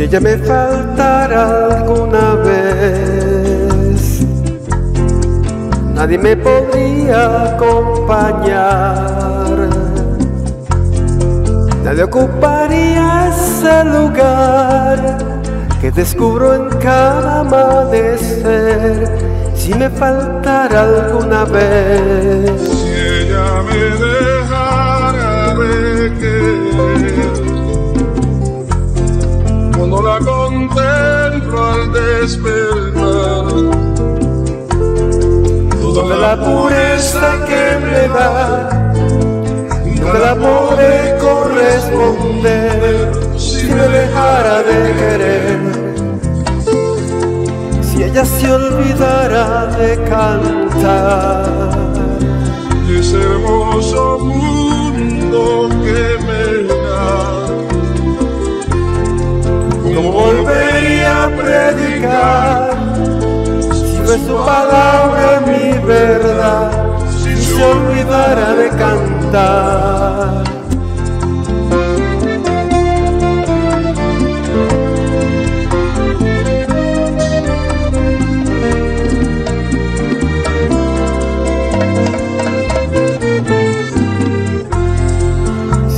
Si ella me faltara alguna vez, nadie me podría acompañar, nadie ocuparía ese lugar que descubro en cada amanecer. Si me faltara alguna vez, si ella me dejara de querer, cuando la contemplo al despertar, toda la pureza que me da, no me la podré corresponder. Si me dejara de querer, si ella se olvidara de cantar, ese hermoso mundo que me da, ¿cómo volvería a predicar? Si no es su palabra mi verdad, si se olvidara de cantar.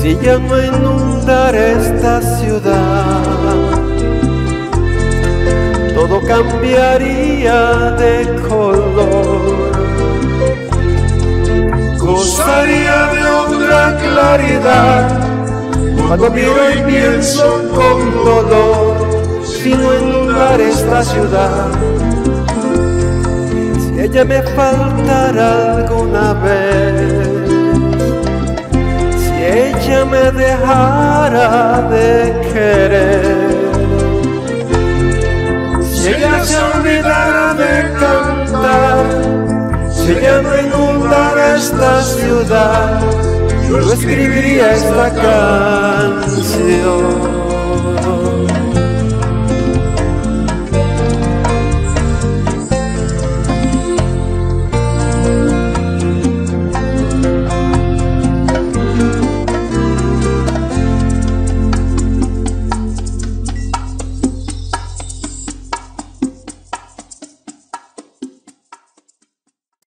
Si ya no inundara esta ciudad, todo cambiaría de color, gozaría de otra claridad. Cuando miro y pienso con dolor, si no inundara esta ciudad, si ella me faltara alguna vez, ella me dejara de querer, si ella se olvidara de cantar, si ella no inundara esta ciudad, yo escribiría esta canción.